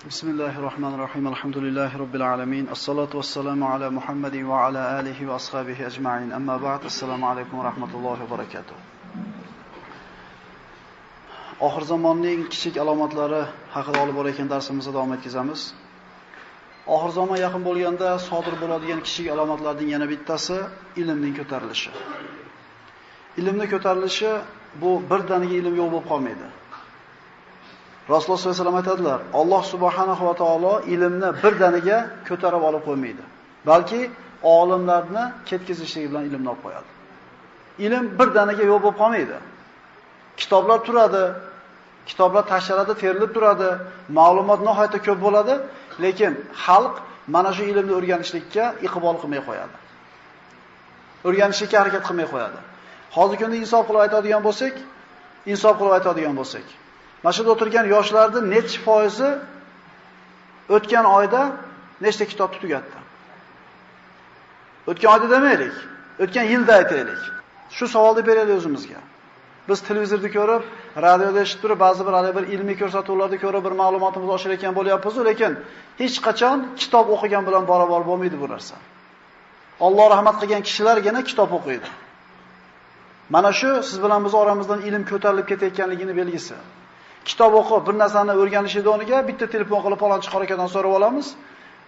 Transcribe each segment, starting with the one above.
Bismillahirrahmanirrahim. Alhamdulillahi robbil alamin. Assalatu wassalamu ala Muhammadin va ala alihi va ashabihi ajma'in. Amma ba'd. Assalomu alaykum va rahmatullohi va barakatuh. Oxir zamonning kichik alomatlari haqida olib borayotgan darsimizni davom etkazamiz. Oxir zamon yaqin bo'lganda sodir bo'ladigan kichik alomatlarning yana bittasi ilmning ko'tarilishi. Ilmning ko'tarilishi bu birdaniga ilm yo'q bo'lib qolmaydi. Rasululloh sollallohu alayhi vasallam aytadilar, Alloh subhanahu va taolo ilmni birdaniga ko'tarib olib qo'ymaydi, balki olimlarni ketkizishligi bilan ilmni olib qo'yadi. Ilm birdaniga yo'q bo'lib qolmaydi. Kitoblar turadi, kitoblar tashlandi, terilib turadi, ma'lumot nihoyatda ko'p bo'ladi, lekin xalq mana shu ilmni o'rganishlikka iqbol qilmay qo'yadi. O'rganishlikka harakat qilmay qo'yadi. Hozirgi kunda insof qilib aytadigan bo'lsak, mana shu yerda o'tirgan yoshlarning necha foizi o'tgan oyda nechta kitobni tugatdi? O'tgan oyda demaylik, o'tgan yilda aytaylik. Shu savolni beraylik o'zimizga. Biz televizorda ko'rib, radioda eshitib turib, ba'zi bir ilmiy ko'rsatuvlarda ko'rib bir ma'lumotimizni oshirayotgan bo'lyapmiz, lekin hech qachon kitob o'qigan bilan barobar bo'lmaydi bu narsa. Alloh rahmat qilgan kishilargina kitob o'qiydi. Mana shu siz bilan biz oramizdan ilm ko'tarilib ketayotganligini belgisi. Kitob o'qib, bir narsani o'rganishning o'rniga bitta telefon qilib palonchi qorakadan so'rab olamiz,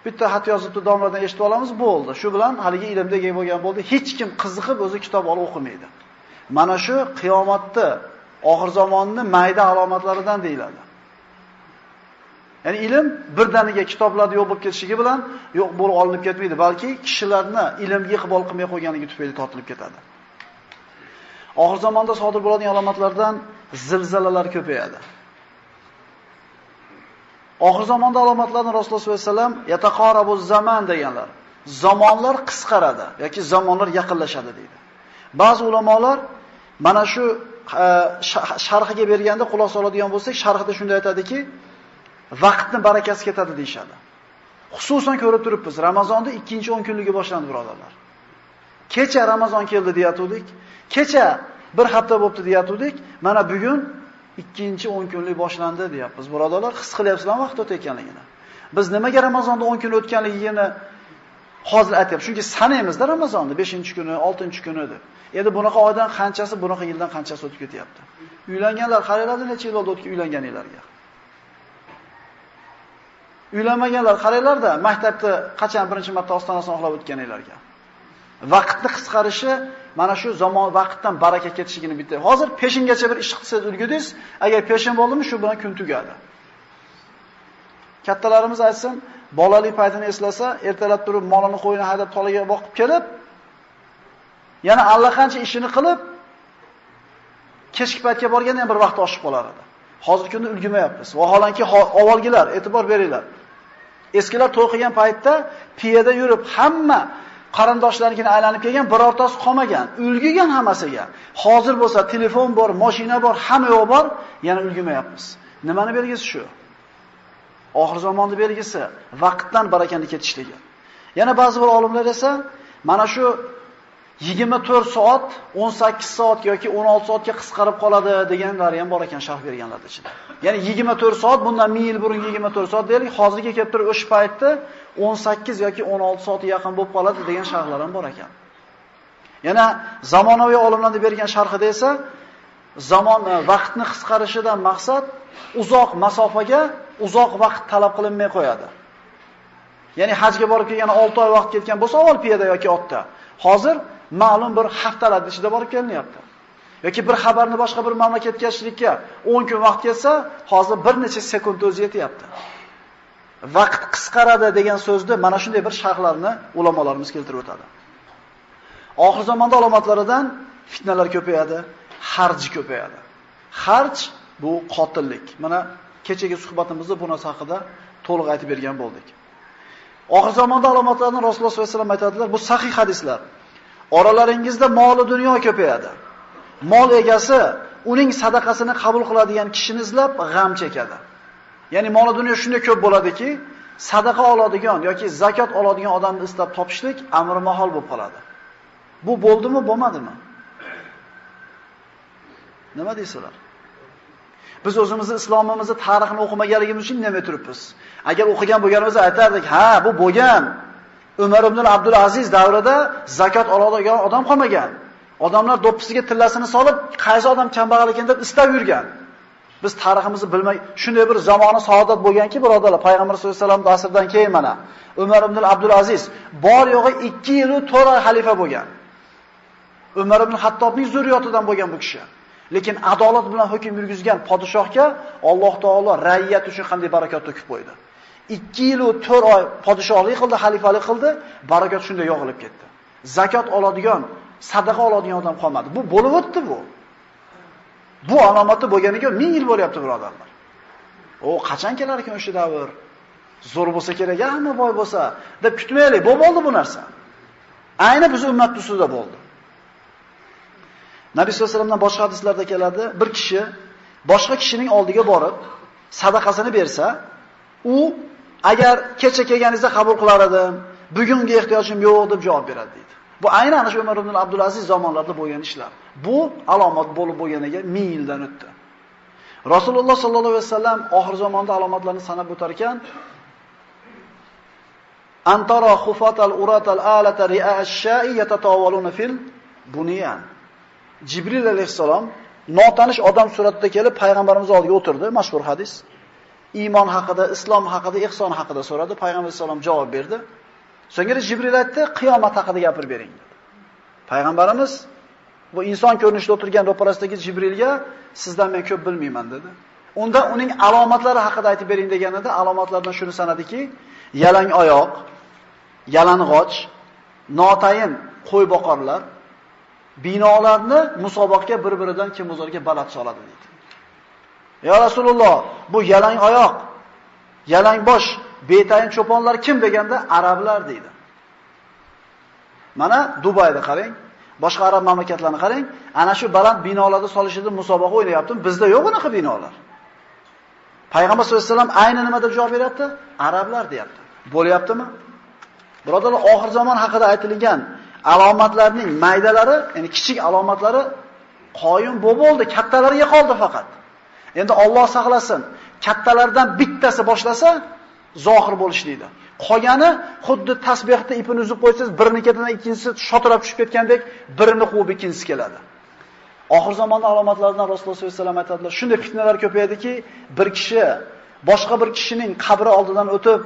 bitta xat yozibdi domladan eshitib olamiz, bo'ldi. Shu bilan haligi ilmga ega bo'lgan bo'ldi. Hech kim qiziqib o'zi kitob olib o'qimaydi. Mana shu qiyomatda oxir zamonning mayda alomatlaridan deyiladi. Ya'ni ilm birdaniga kitoblarda yo'q bo'lib ketishligi bilan yo'q bo'lib olinib ketmaydi, balki kishilarni ilmga iqbol qilmay qo'yganligi tufayli tortilib ketadi. Oxir zamonda sodir bo'ladigan alomatlardan zilzilalar ko'payadi. Oxir zamonda alomatlarni Rasululloh sollallohu alayhi vasallam yataqorabuz zaman deganlar. Zamonlar qisqaradi yoki zamonlar yaqinlashadi deydi. Ba'zi ulamolar mana shu sharhiga berganda xulosa oladigan bo'lsak, sharhida shunday aytadiki, vaqtning barakasi ketadi deyshadi. Xususan ko'rib turibmiz, Ramazonda 2-10 kunligi boshlandi birodarlar. Kecha Ramazon keldi deyatuvdik. Kecha bir hafta bo'libdi deyatuvdik. Mana bugun 2-10 kunlik boshlandi deyapmiz. Birodarlar, his qilyapsizlarmi vaqt o'tayotganligini? Biz nimaga Ramazonda 10 kun o'tganligini hozir aytyapmiz. Chunki sanaymizda Ramazonni 5-kuni, 6-kuni deb. Endi bunaqa oydan qanchasi, bunaqa yildan qanchasi o'tib ketyapti. Uylanganlar qaranglar, necha yil bo'ldi o'tib uylanganinglarga. Uylanmaganlar qaranglarda, maktabda qachon birinchi marta ostonasini oxlab o'tganinglarga. Vaqtni qisqarishi mana shu zamon vaqtdan baraka ketishligini bitta. Hozir peshingacha bir ish qilsangiz ulgudingiz, agar peshin bo'ldimi, shu bilan kun tugadi. Kattalarimiz aytsin, bolalik paytini eslasa, ertalab turib molini qo'yini haydab tolaga boqib kelib, yana allaqancha ishini qilib, kechki paytga borganda ham bir vaqt oshib qolar edi. Hozirgi kunda ulgurmayapmiz. Vaholanki avvalgilar e'tibor beringlar. Eskilar to'y qilgan paytda piyada yurib, hamma qarindoshlariga aylanib kelgan, birortasi qolmagan, ulgigan hammasiga. Hozir bo'lsa telefon bor, mashina bor, hamma yo'q bor, yana ulgurmayapmiz. Nimani belgisi shu? Oxir zamonning belgisi vaqtdan barakani ketishligi. Yana ba'zi bir olimlar esa mana shu 24 soat, 18 soat yoki 16 soatga qisqarib qoladi deganlari ham bor ekan, sharh berganlar ichida. Ya'ni 24 soat, bundan 1000 yil burun 24 soat deylik, hozirga kelib turib o'sha paytda 18 yoki 16 soatga yaqin bo'lib qoladi degan sharhlar ham bor ekan. Yana zamonaviy olimlarning bergan sharhida esa zamon vaqtni qisqarishidan maqsad uzoq masofaga uzoq vaqt talab qilinmay qo'yadi. Ya'ni hajga borib kelgani 6 oy vaqt ketgan bo'lsa, avval piyoda yoki otda. Hozir ma'lum bir haftalar ichida borib kelinyapti. Yoki bir xabarni boshqa bir mamlakatga yetkazishlikka 10 kun vaqt ketsa, hozir bir necha sekund o'zi yetyapti. Vaqt qisqaradi degan so'zni mana shunday bir sharhlarni ulamolarimiz keltirib o'tadi. Oxir zamonda alomatlaridan fitnalar ko'payadi, harj ko'payadi. Harj bu qotillik. Mana kechagi suhbatimizda bu narsa haqida to'liq aytib bergan bo'ldik. Oxir zamonda alomatlarini Rasululloh sollallohu alayhi vasallam aytadilar, bu sahih hadislar. Oralaringizda mol dunyo ko'payadi. Mol egasi uning sadaqasini qabul qiladigan kishini izlab g'am chekadi. Ya'ni mol dunyo shunday ko'p bo'ladiki, sadaqa oladigan yoki zakot oladigan odamni istab topishlik amri mahol bo'lib qoladi. Bu bo'ldimi, bo'lmadimi? Nima deysizlar? Biz o'zimizni islomimizni tarixini o'qimaganligimiz uchun indamay turibmiz. Agar o'qigan bo'lganimizda aytardik, ha, bu bo'lgan. Umar ibn Abdul Aziz davrida zakot oladigan odam qolmagan. Odamlar do'ppisiga tillasini solib, qaysi odam kambag'al ekan deb istab yurgan. Biz tariximizni bilmay, shunday bir zamoni saodat bo'lganki, birodarlar, payg'ambar sollallohu alayhi vasallam asridan keyin mana Umar ibn Abdul Aziz bor yo'g'i 2 yil 4 oy xalifa bo'lgan. Umar ibn Hattobning zurriyotidan bo'lgan bu kishi. Lekin adolat bilan hukm yurgizgan podshohga Alloh taolo raiyat uchun qanday barakot to'kib qo'ydi. 2 yil 4 oy podshohlik qildi, xalifalik qildi, barakot shunday yog'ilib ketdi. Zakot oladigan, sadaqa oladigan odam qolmadi. Bu bo'lib o'tdi bu. Bu alomati bo'lganiga 1000 yil bo'lyapti, birodarlar. O qachon kelar ekan o'sha davr? Zo'r bo'lsa kerak, hamma boy bo'lsa deb kutmaylik. Bo'ldi bu narsa. Ayni biz ummat ustida bo'ldi. Nabiy sollallohu alayhi vasallamdan boshqa hadislarda keladi, bir kishi boshqa kishining oldiga borib sadaqasini bersa, u agar kecha kelganingizda qabul qilar edim, bugungi ehtiyojim yo'q deb javob beradi deydi. Bu aynan ana shu Umar ibn Abdul Aziz zamonlarida bo'lgan ishlar. Bu alomat bo'lib bo'lganiga 1000 yildan o'tdi. Rasululloh sallallohu alayhi vasallam oxir zamonda alomatlarni sanab o'tar ekan, antara khufatal uratal alata ri'a ash-sha'i yatatawaluna fil bunyan. Jibril alayhissalom notanish odam suratida kelib payg'ambarimiz oldiga o'tirdi, mashhur hadis. Iymon haqida, islom haqida, ihson haqida so'radi, payg'ambar alayhissalom javob berdi. So'ngra Jibril aytdi, qiyomat haqida gapirib bering dedi. Payg'ambarimiz bu inson ko'rinishida o'tirgan ro'parasidagi Jibrilga sizdan men ko'p bilmayman dedi. Unda uning alomatlari haqida aytib bering deganida alomatlardan shuni sanadiki, yalang oyoq, yalang'och, notayin qo'y boqarlar binolarni musobaqaga bir-biridan kim o'zlariga baland soladi dedi. Ya Rasululloh, bu yalang oyoq, yalang bosh, betayin cho'ponlar kim deganda arablar deydi. Mana Dubayda qarang, boshqa arab mamlakatlarini qarang, ana shu baland binolarda solishida musobaqa o'ynayapti. Bizda yo'q unaqa binolar. Payg'ambar sollallohu alayhi vasallam ayni nima deb javob beryapti? Arablar deyapti. Bo'lyaptimi? Birodarlar, oxir zamon haqida aytilgan alomatlarning maydalari, ya'ni kichik alomatlari qoyim bo'ldi, kattalariga qoldi faqat. Endi Alloh saqlasin, kattalardan bittasi boshlasa zohir bo'lishlaydi. Qolgani xuddi tasbehda ipini uzib qo'ysangiz, birinikidan ikkinchisi shotirab tushib ketgandek, birini quvib ikkinchisi keladi. Oxir zamonda alomatlaridan Rasululloh sollallohu alayhi vasallam aytadilar, shunday fitnalar ko'paydiki, bir kishi boshqa bir kishining qabri oldidan o'tib,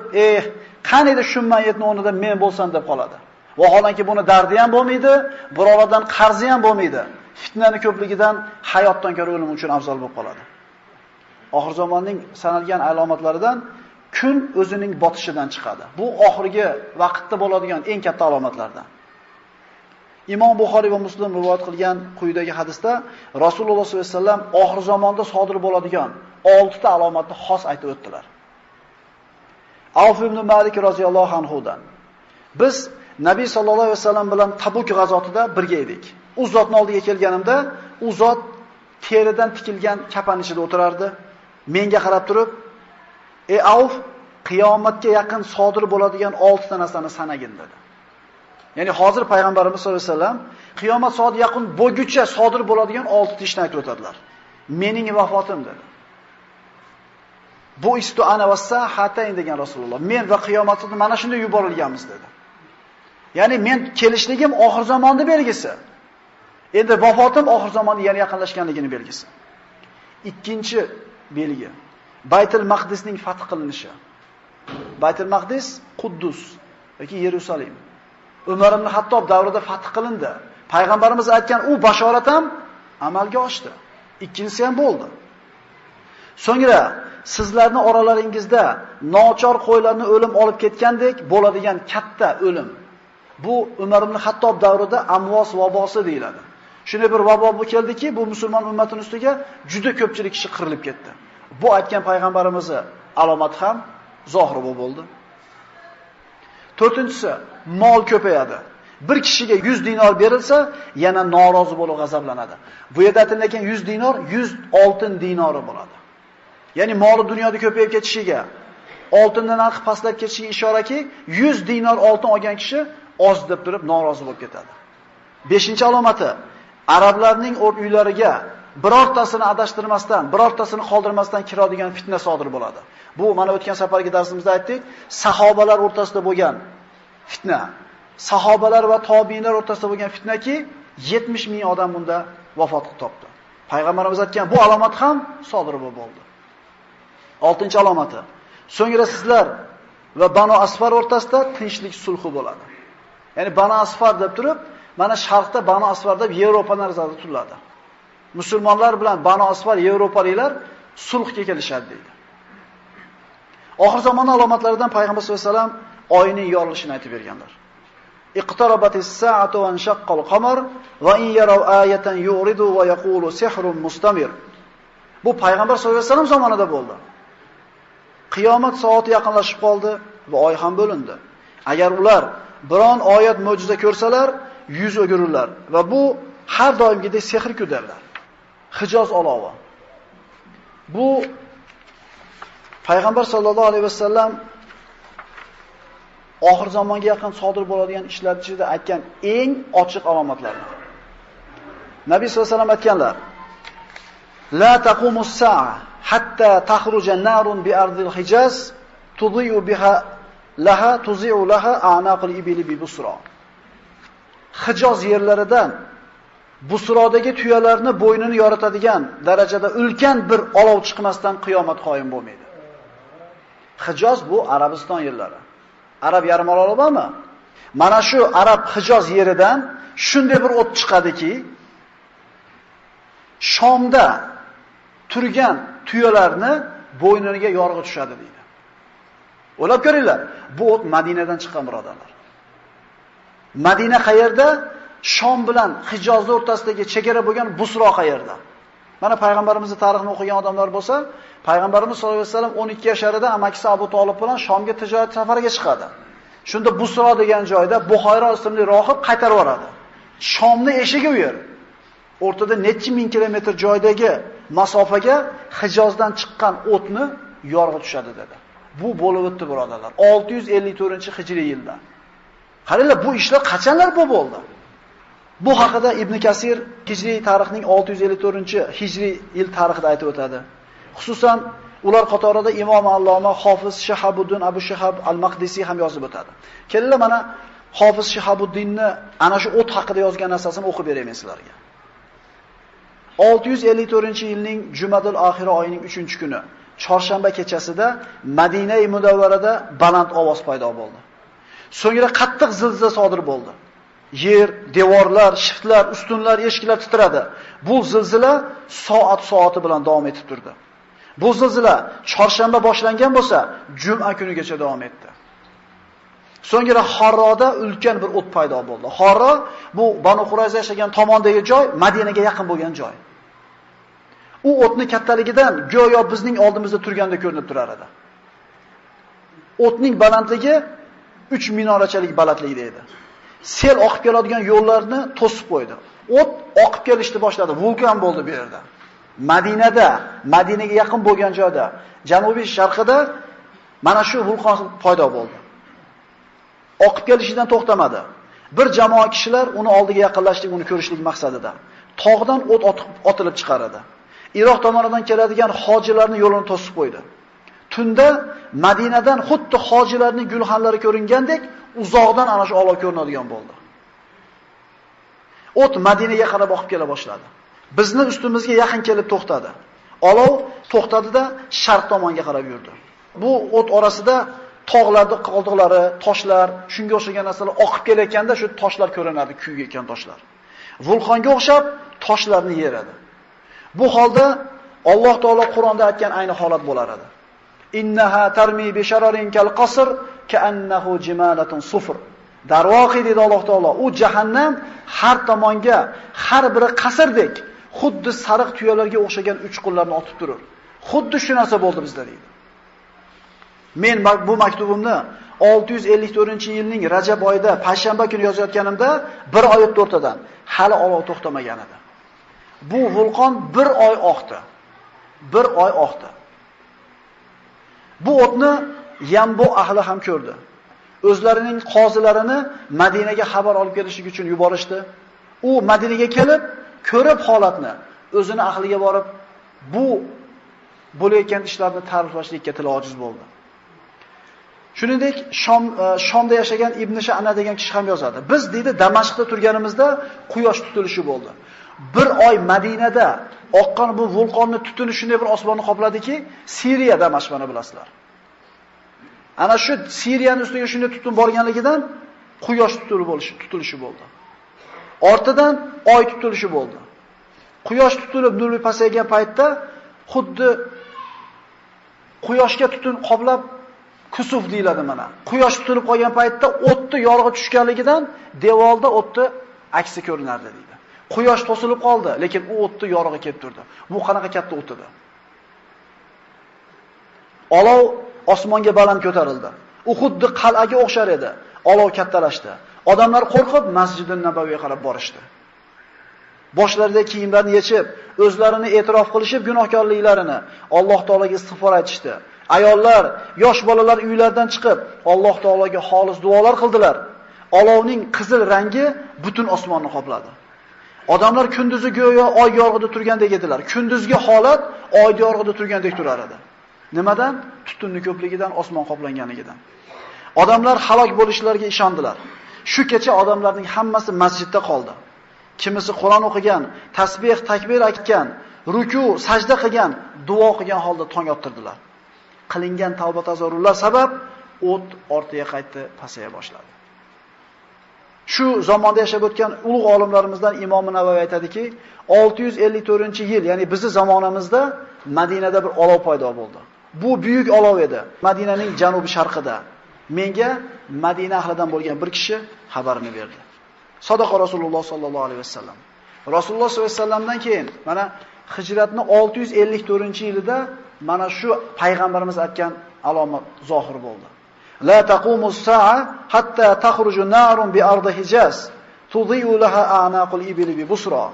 qaniydi shu mayitning o'rnida men bo'lsam deb qoladi. Vaholanki buni dardi ham bo'lmaydi, birovlardan qarzi ham bo'lmaydi. Fitnani ko'pligidan hayotdan ko'ra o'lim uchun afzal bo'lib qoladi. Oxir zamonning sanalgan alomatlaridan kun o'zining botishidan chiqadi. Bu oxirgi vaqtda bo'ladigan eng katta alomatlardan. Imom Buxoriy va Muslim rivoyat qilgan quyidagi hadisda Rasululloh sollallohu alayhi vasallam oxir zamonda sodir bo'ladigan 6 ta alomatni xos aytib o'tdilar. Avf ibn Malik roziyallohu anhudan: biz Nabiy sallallohu alayhi vasallam bilan Tabuk g'azotida birga edik. U zotning oldiga kelganimda, u zot teridan tikilgan kapan ichida o'tirardi. Menga qarab turib, "Ey Avf, qiyomatga yaqin sodir bo'ladigan 6 ta narsani sanagin" dedi. Ya'ni hozir payg'ambarimiz sollallohu alayhi vasallam qiyomat soati yaqin bo'lguncha sodir bo'ladigan 6 ta ishni aytib o'tadilar. Mening vafotim dedi. Bu istu ana vasahatayn degan Rasululloh. Men va qiyomatni mana shunday yuborilganmiz dedi. Ya'ni men kelishligim oxir zamonning belgisi. Endi vafotim oxir zamonga yana yaqinlashganligining belgisi. Ikkinchi belgi Baytul Maqdisning fath qilinishi. Baytul Maqdis Quddus yoki Yerusalim. Umar ibn Hattob davrida fath qilindi. Payg'ambarimiz aytgan u bashorat ham amalga oshdi. Ikkinchisi ham bo'ldi. So'ngra sizlarning oralaringizda nochor qo'ylarni o'lim olib ketgandek bo'ladigan katta o'lim. Bu Umar ibn Hattob davrida Amvos vabosi deyiladi. Shunday bir vabo bu keldiki, bu musulmon ummatining ustiga juda ko'pchilik kishi qirilib ketdi. Bu aytgan payg'ambarimizning alomati ham zohir bo'ldi. To'rtinchisi, mol ko'payadi. Bir kishiga 100 dinor berilsa, yana norozi bo'lib g'azablanadi. Bu yerda aytilgan 100 dinor 100 oltin dinori bo'ladi. Ya'ni moli dunyoda ko'payib ketishiga, oltinning narxi pastlab ketishiga ishoraki, 100 dinor oltin olgan kishi oz deb turib norozi bo'lib ketadi. 5-alomati, arablarning uylariga birortasini adashtirmasdan, birortasini qoldirmasdan kiradigan fitna sodir bo'ladi. Bu mana o'tgan safargi darsimizda aytdik, sahobalar o'rtasida bo'lgan fitna. Sahobalar va tobiinlar o'rtasida bo'lgan fitnaki 70 ming odam bunda vafot topdi. Payg'ambarimiz aytgan bu alomat ham sodir bo'ldi. 6-chi alomati. So'ngra sizlar va Banu Asfar o'rtasida tinchlik sulhi bo'ladi. Ya'ni Banu Asfar deb turib, mana sharqda Banu Asfar deb Yevropa nazarda tutiladi. Musulmonlar bilan Banu Asfar Yevropaliklar sulhga kelishadi deydi. Oxir zamon alomatlaridan Payg'ambar sollallohu alayhi vasallam oyning yorilishini aytib berganlar. Iqtarabatis sa'atu wa inshaqqal qamar va in yaraw ayatan yuridu va yaqulu sihrun mustamir. Bu Payg'ambar sollallohu alayhi vasallam zamonida bo'ldi. Qiyomat soati yaqinlashib qoldi va oy ham bo'lindi. Agar ular biron oyat mo'jiza ko'rsalar, yuz o'girurlar va bu har doimgidek sehr-ku derlar. Hijoz olovi. Bu Payg'ambar sollallohu alayhi vasallam oxir zamonga yaqin sodir bo'ladigan ishlar ichida aytgan eng ochiq alomatlardir. Nabiy sollallohu alayhi vasallam aytganlar: "La taqumus sa'a hatta takhruja narun bi ardil Hijaz tudhi'u biha laha tuzi'u laha a'naqul ibili bi Busra." Hijoz yerlaridan Busrodagi tuyalarni bo'ynini yoritadigan darajada ulkan bir olov chiqmasdan qiyomat qoyim bo'lmaydi. Hijoz bu Arabiston yerlari. Arab yarimoroli bormi? Mana shu Arab Hijoz yeridan shunday bir o't chiqadiki, Shomda turgan tuyalarni bo'yniga yorg'i tushadi deydi. O'ylab ko'ringlar, bu o't Madinadan chiqqan birodarlar. Madina qayerda? Shom bilan Hijozning o'rtasidagi chegara bo'lgan Busro qayerda? Mana payg'ambarimizning tarixini o'qigan odamlar bo'lsa, payg'ambarimiz sollallohu alayhi vasallam 12 yosharida amakisi Abu Talib bilan Shomga tijorat safariga chiqadi. Shunda Busro degan joyda Buxayro ismli rohib qaytarib yoradi. Shomning eshigi u yer. O'rtada necha ming kilometr joydagi masofaga Hijozdan chiqqan o'tni yorg'i tushadi dedi. Bu bo'lib o'tdi birodarlar. 654-hijriy yilda. Qaranglar, bu ishlar qachonlar bo'ldi? Bu haqida Ibn Kasir hijriy tarixning 654-hijriy yil tarixida aytib o'tadi. Xususan ular qatorida Imom Alloma Hofiz Shahabuddin Abu Shahab al-Maqdisi ham yozib o'tadi. Kelinglar mana Hofiz Shahabuddinni ana shu o't haqida yozgan narsasini o'qib beraman sizlarga. 654-yilning Jumadul Oxira oyining 3-kuni, chorshanba kechasida Madina-i Munavvarada baland ovoz paydo bo'ldi. So'ngra qattiq zilzila sodir bo'ldi. Yer, devorlar, shiftlar, ustunlar, eshiklar titradi. Bu zilzila soati bilan davom etib turdi. Bu zilzila chorshanba boshlangan bo'lsa, juma kunigacha davom etdi. So'ngra Harroda ulkan bir o't paydo bo'ldi. Harro bu Banu Qurayza yashagan tomondagi joy, Madinaga yaqin bo'lgan joy. U o'tning kattaligidan go'yo bizning oldimizda turganda ko'rinib turar edi. O'tning balandligi 3 minorachalik balandlikda edi. Sel oqib keladigan yo'llarni to'sib qo'ydi. O't oqib kelishni boshladi. Vulqon bo'ldi bu yerda. Madinaga yaqin bo'lgan joyda, janubiy sharqida mana shu vulqon paydo bo'ldi. Oqib kelishidan to'xtamadi. Bir jamoa kishilar uni oldiga yaqinlashib, uni ko'rishlik maqsadida tog'dan o't otilib chiqaradi. Iroq tomonidan keladigan hojilarning yo'lini to'sib qo'ydi. Tunda Madinadan xuddi hojilarning gulxanlari ko'ringandek uzoqdan ana shu olov ko'rinadigan bo'ldi. O't Madinaga qarab oqib kela boshladi. Bizni ustimizga yaqin kelib to'xtadi. Olov to'xtadi-da sharq tomonga qarab yurdi. Bu o't orasida tog'larning qoldiqlari, toshlar, shunga o'xshagan narsalar oqib kelayotganda shu toshlar ko'rinardi, kuygan toshlar. Vulqonga o'xshab toshlarni yeradi. Bu holda Alloh taolo Qur'onda aytgan ayni holat bo'lar edi. Innaha tarmi bi shararin kal qasr ka'annahu jimalatun sufr. Darvoqi dedi Alloh taolo, u jahannam har tomonga, har biri qasrdek, xuddi sariq tuyalarga o'xshagan uchqunlarni otib turur. Xuddi shu narsa bo'ldi bizda deydi. Men bu maktubimni 654-yilning Rajab oyida payshanba kuni yozayotganimda bir oy o'tdi o'rtadan. Hali olov to'xtamagan edi. Bu vulqon bir oy oqdi. Bu o'tni Yambo ahli ham ko'rdi. O'zlarining qozilarini Madinaga xabar olib kelishlik uchun yuborishdi. U Madinaga kelib, ko'rib holatni, o'zini aqliga borib bu bo'layotgan ishlarni ta'riflashlikka tili ojiz bo'ldi. Shuningdek, Shomda yashagan Ibn Sha'na degan kishi ham yozadi. Biz deydi Damashqda turganimizda quyosh tutilishi bo'ldi. Bir oy Madinada oqqan bu vulqonni tutuni shunday bir osmonni qopladiki, Siriya Damashqni bilasizlar. Ana shu Siriyaning ustiga shunday tutun borganligidan quyosh tutilishi bo'ldi. Ortidan oy tutilishi bo'ldi. Quyosh tutilib nurli pasaygan paytda xuddi quyoshga tutun qoplab kusuf deyiladi mana. Quyosh tutilib qolgan paytda o'tni yorug'i tushganligidan devorda o'tni aksi ko'rinardi deydi. Quyosh to'silib qoldi, lekin u o'tni yorug'i kelib turdi. Bu qanaqa katta o't edi? Olov osmonga baland ko'tarildi. U xuddi qal'aga o'xshar edi. Olov kattalashdi. Odamlar qo'rqib Masjid-un Nabaviyga qarab borishdi. Boshlarida kiyimlarini yechib, o'zlarini e'tirof qilishib gunohkorliklarini Alloh taolaga istig'for aytishdi. Ayollar, yosh bolalar uylaridan chiqib Alloh taolaga xolis duolar qildilar. Olovning qizil rangi butun osmonni qopladi. Odamlar kunduzi go'yo oy yorug'ida turgandek edilar. Kunduzgi holat oy yorug'ida turgandek turar edi. Nimadan? Tutunning ko'pligidan, osmon qoplanganligidan. Odamlar halok bo'lishlariga ishondilar. Shu kecha odamlarning hammasi masjidda qoldi. Kimisi Qur'on o'qigan, tasbih, takbir aytgan, ruku, sajda qilgan, duo qilgan holda tong ottirdilar. Qilingan tavba tazarrurlar sabab o't ortiga qaytdi, pasaya boshladi. Shu zamonda yashab o'tgan ulug' olimlarimizdan Imom Navoiy aytadiki, 654-yil, ya'ni bizning zamonamizda Madinada bir olov paydo bo'ldi. Bu buyuk olov edi. Madinaning janubi sharqida. Menga Madina ahlidan bo'lgan bir kishi xabarini berdi. Sadaqa Rasululloh sallallohu alayhi vasallam. Rasululloh sallallohu alayhi vasallamdan keyin mana hijratning 654-yilida mana shu payg'ambarimiz aytgan alomat zohir bo'ldi. La taqumus sa'a hatta takhruju narun bi ardi Hijaz tudhi'u laha a'naqul ibli bi Busra.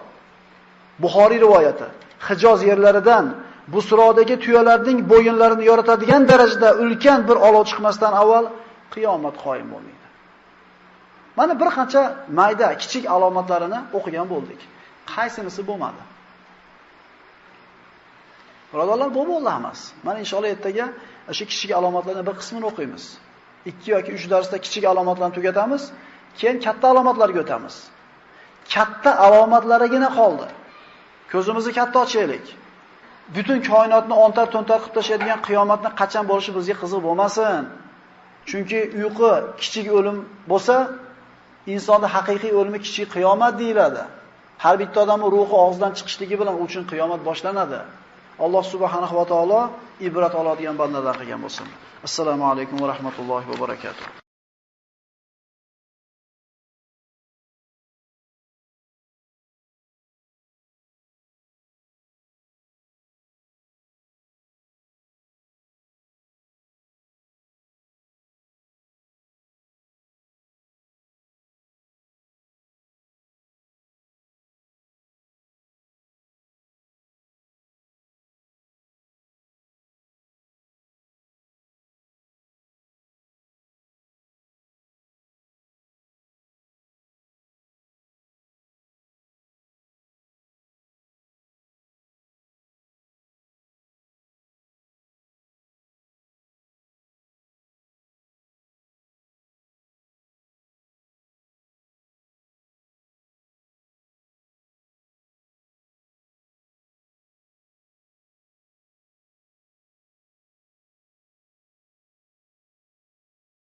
Buxoriy rivoyati. Hijoz yerlaridan Busrodagi tuyalarning bo'yinlarini yoritadigan darajada ulkan bir olov chiqmasdan avval qiyomat qoyim bo'lmaydi. Mana bir qancha mayda, kichik alomatlarini o'qigan bo'ldik. Qaysinisi bo'lmadi? Birodarlar, bu bo'ldi emas. Mana inshaalloh ertaga o'sha kichik alomatlarning bir qismini o'qiymiz. 2 yoki 3 darsda kichik alomatlarni tugatamiz, keyin katta alomatlarga o'tamiz. Katta alomatlarigina qoldi. Ko'zimizni katta ochaylik. Butun koinotni ontar-to'ntar qilib tashlaydigan qiyomatning qachon bo'lishi bizga qiziq bo'lmasin. Chunki uyqu kichik o'lim bo'lsa, insonning haqiqiy o'limi kichik qiyomat deyiladi. Har bitta odamning ruhi og'zidan chiqishligi bilan u uchun qiyomat boshlanadi. Alloh subhanahu va taolo ibrat oladigan bandalar qilgan bo'lsin. Assalomu alaykum va rahmatullohi va barakatuh.